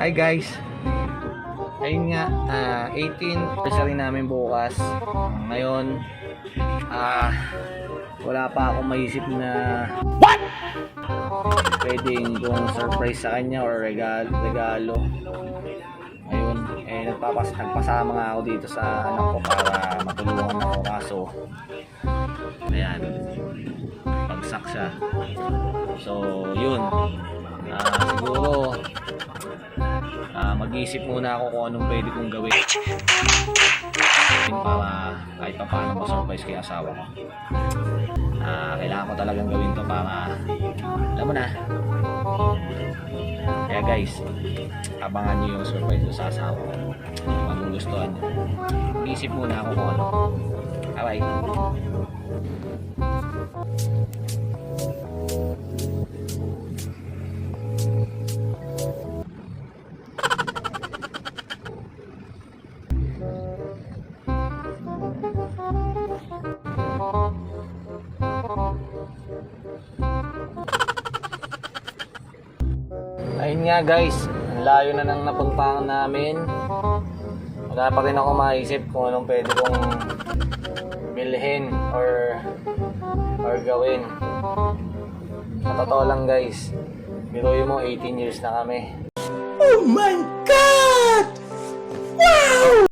Hi guys. Ayun nga, 18th anniversary namin bukas. Ngayon, wala pa akong maisip na pwedeng kung surprise sa kanya or regalo. Ayun, nagpasama nga ako dito sa anak ko para matulungan ako, kaso ayan, bagsak siya. So yun, siguro mag-iisip muna ako kung anong pwede kong gawin para kahit pa paano ma-surprise kay asawa ko. Kailangan ko talagang gawin to para alam mo na. Kaya guys, abangan nyo yung surprise ko sa asawa ko. Magugustuhan nyo. Mag-iisip muna ako kung ano. Bye. Ayun nga guys, ang layo na nang napuntahan namin. Wala pa rin ako maisip kung anong pwede kong bilhin or gawin. Sa totoo lang guys, biruin mo 18 years na kami. Oh my God! Wow!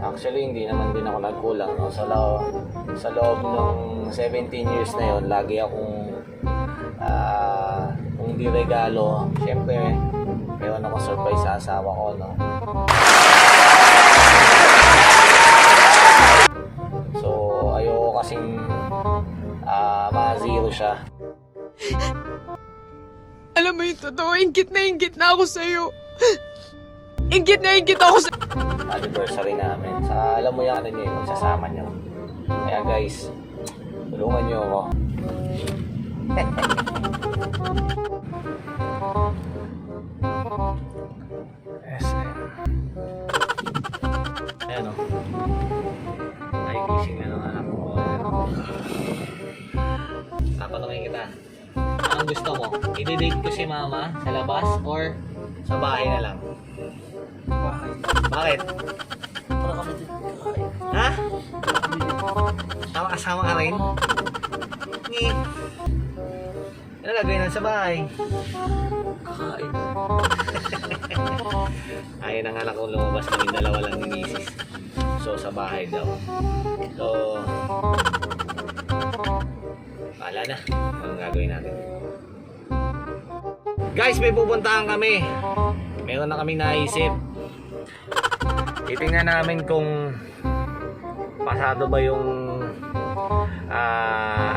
Actually, hindi naman din ako nagkulang. No? Sa loob ng 17 years na yon, lagi akong kung di regalo, syempre meron ako surprise sa asawa ko, no? So ayoko kasing ma-zero siya. Alam mo yung totoo, ingit na ako sa'yo. Ingit ako sa'yo. Anniversary namin. Saka alam mo yung ano niyo, magsasama niyo. Kaya guys, tulungan niyo ako. SM. Ayan o. Ay, gising na ng anak ko. Tatanungin kita. Anong gusto mo? I-date ko si mama sa labas or sa bahay na lang? Bahay. Bakit? Para kami dito kakain. Ha? Kasama ka rin? Ngi. Ano gagawin lang sa bahay? Kakain. Ayun ang anak kong lumabas, kaming dalawa lang ni misis. So sa bahay daw. So bahala na. Anong gagawin natin? Guys, may pupuntahan kami. Meron na kami naisip. Titingnan namin kung pasado ba yung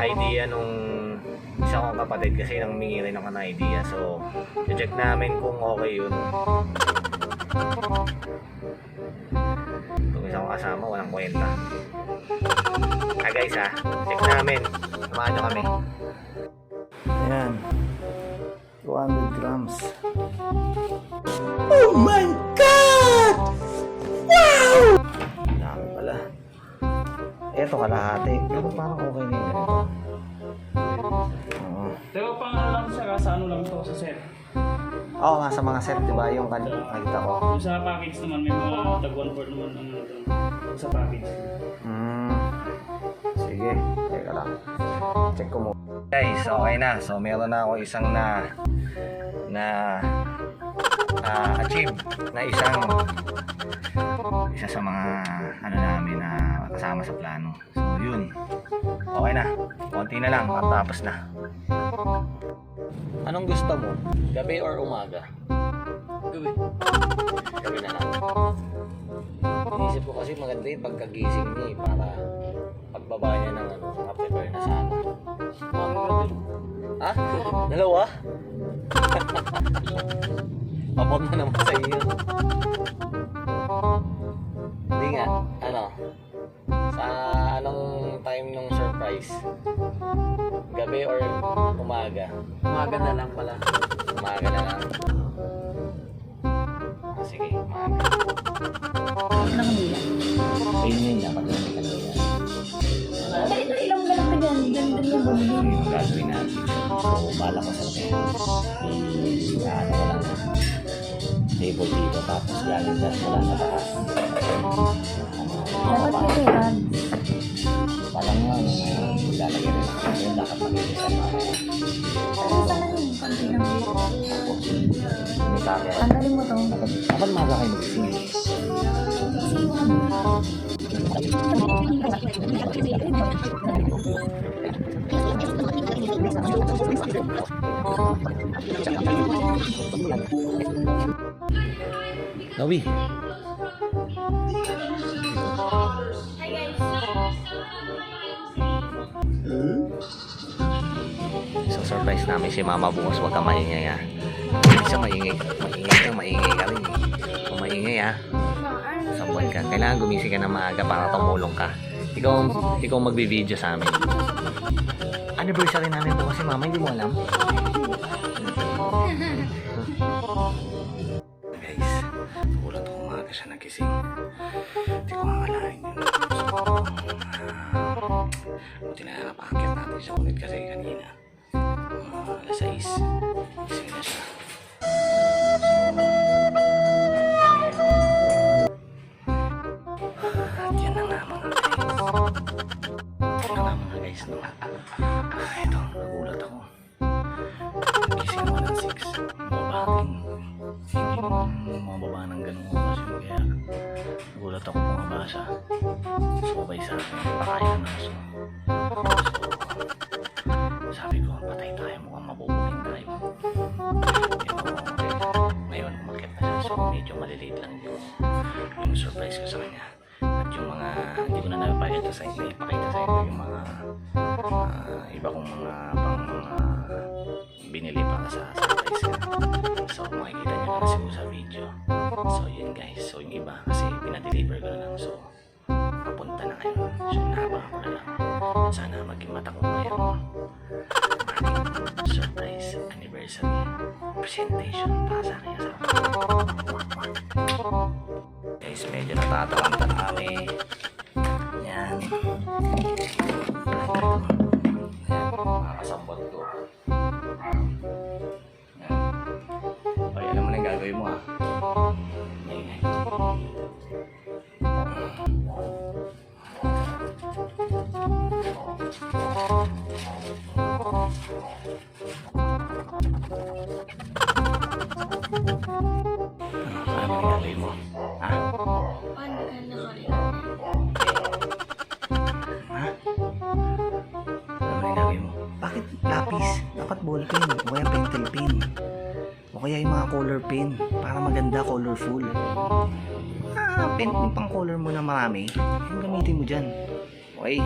idea nung isa kong kapatid, kasi nang humingi rin ako ng idea. So check namin kung okay yun. Kung isa kong kasama, walang kwenta. Guys check namin. Samahan nyo kami. Ayan, 200 grams. Oh my God! Wow! Dami pala. Eto kalahati. Pero parang okay na yung ganito. Pero pang ano lang siya, sa ano lang to, sa set. Oo nga, sa mga set, diba? Yung nakita ko. Yung sa package naman, may mga tag 1/4 naman ang ano doon. Sa package. Sige, teka lang. Check ko muna. Guys, okay na. So meron na ako isang achieve na isa sa mga ano namin na kasama sa plano. So yun, okay na, konti na lang at tapos na. Anong gusto mo? Gabi or umaga? Gabi na lang. Inisip ko kasi maganda yung pagkagising niya para pagbaba niya ng prepare na sa ano. Ha? Dalawa? Abot na naman sa iyo. Hindi nga, ano? Sa anong time nung surprise? Gabi or umaga? Umaga na lang pala. Umaga na lang. Sige, umaga. Ayun yun, dapat lang may kanila. Ilang ganap ka dyan? Ganda yung bumili. So yung gagawin natin. So bala ko sa ano ko lang. table dito, tapos galing dyan mula sa taas. Dapat may pera. Parang nga, lalagyan rin ako. Yun, dapat mag-iisa pa. Ano sa naman? Konti lang. May camera. Tanggalin mo to. Dapat maga kayo mag-ising. Nawi. So surprise namin si Mama bukas, wag ka maingay ha. Isa maingay ka rin eh. Kung maingay ha, sabuan ka. Kailangan gumising ka na maaga para tumulong ka. Ikaw magbi-video sa amin. Anniversary namin bukas si Mama, hindi mo alam? Guys, ulat ko umaga siya nagising. Hindi ko mamalain yun. Buti na napakakit natin siya ulit kasi kanina. Alas 6. Gising na siya. At yan na nga mga guys. Yan na nga mga guys. No? Ito, nagulat ako. Gising ako ng 6. Mabating. Hindi naman mababa ng ganun oras yun. Kaya nagulat ako bumaba siya. Subay sa akin. Pakayan na aso. Sabi ko, patay tayo, mukhang mabubuking tayo. Ngayon, umakit na siya. So, medyo maliliit lang yung surprise ko sa kanya. At yung mga, hindi ko na napakita sa inyo yung mga iba kong mga binili para sa surprise ko. So, makikita nyo na siguro sa video. So, yun guys. So, yung iba, kasi pinadeliver ko na lang. So, papunta na kayo. So, nahaba ko na lang. Sana maging matakot na yung surprise anniversary presentation para sa akin. Guys, medyo natatalanta na kami. Yan. Makakasambot ko. Yan. Okay, alam mo na yung gagawin mo ha. Yan. Ano yung gagawin mo? Ha? Paano ka nakalito? Ha? Ano yung gagawin mo? Bakit lapis? Dapat ballpen o kaya pencil pen. O kaya yung mga color pen para maganda, colorful. Pen yung pang color mo na marami. Yung gamitin mo dyan. Okay?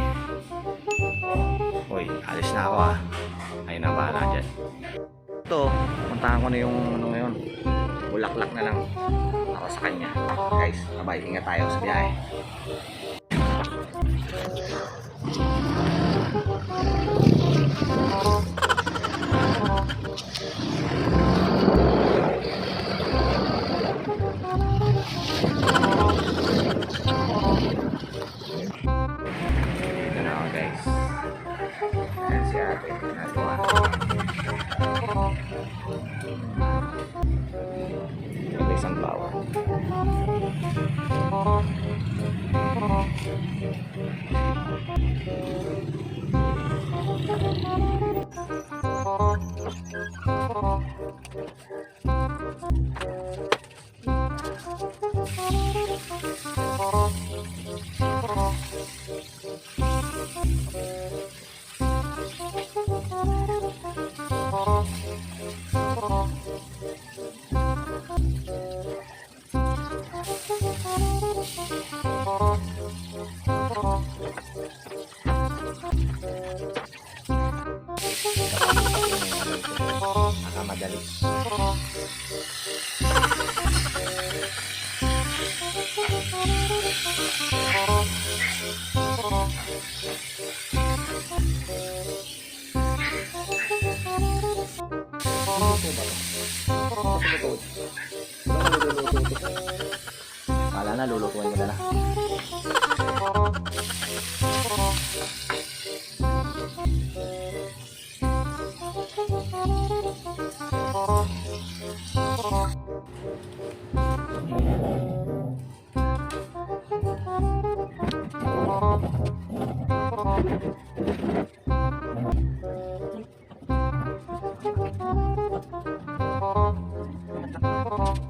Hoy, alis na ako ha. Ayun na bahala dyan. Ito, puntahan ko na yung ano ngayon. Bulaklak na lang ako sa kanya. Guys, bye-bye. Ingat tayo sa biyahe. Dito na ako guys. Ayan si ate. Nagawa. Ito isang bawang. Nakamadali. Kala na lulutuin ko na lang. Gusto ko.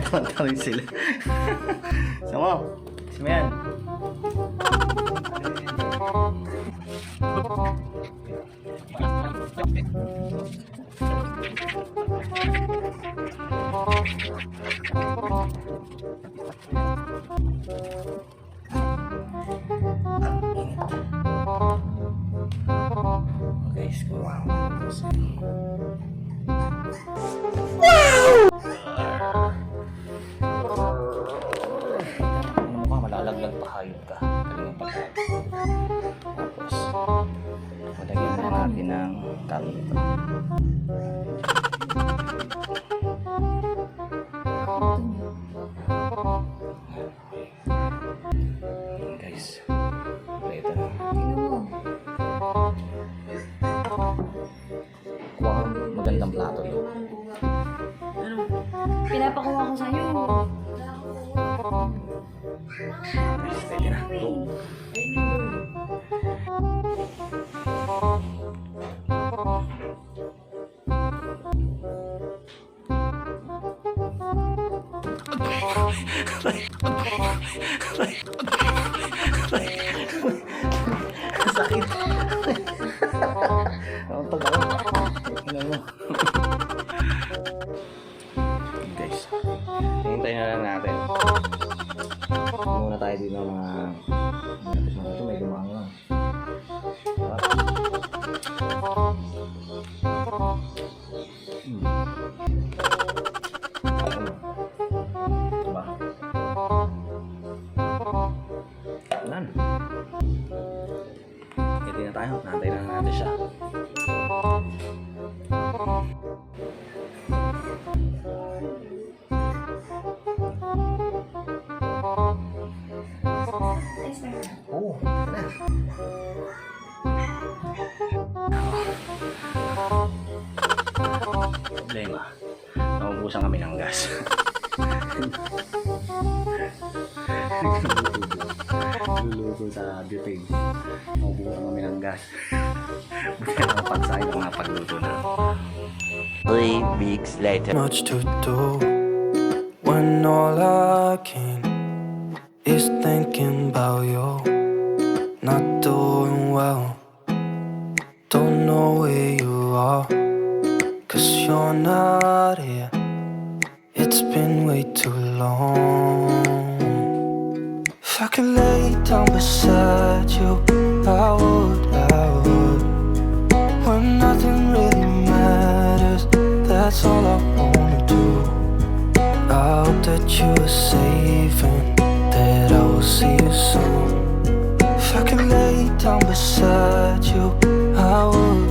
Natawa sila. Sama. Gusto mo yan? Okay, wow. Mukha malalaglag pa, hayop ka. Galing ang pagkain. Tapos, malagyan na natin ng kanto. Guys, ito na. Kuha kang magandang plato yun. Pinapakuha ko sa'yo. Pwede na. Ito. Sakit. Ang tagal. Tingnan mo. Guys, hintayin na lang natin. Muna tayo dito ng mga ito may lumang. Diba? Yan. Hindi na tayo. Nantay na natin siya. Oo. Problema. Naubusan kami ng gas. Luluto sa butane. Naubusan kami ng gas. Buti ang pagsay ng mga pagluto na. 3 weeks later. Much to do when all I can is thinking about you. Not doing well, don't know where you are, 'cause you're not here. It's been way too long. If I could lay down beside you, I would, when nothing really matters, that's all I wanna do. I hope that you are safe and that I will see you soon. If I could lay down beside you, I would.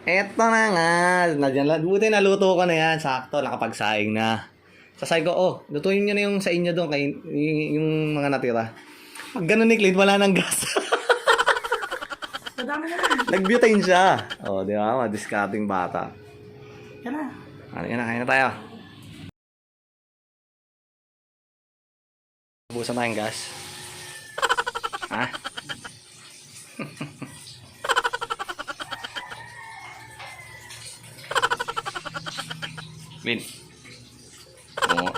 Eto na nga. Buti naluto ko na yan. Sakto, nakapagsaing na. Sasay ko, lutuin nyo na yung sa inyo doon, yung mga natira. Pag ganun ni Clint, wala nang gas. Nag-butane siya. Di ba? Discarding bata. Yan na. Yan na, kain na tayo. Busan tayong gas. Ha? Clint. Oo.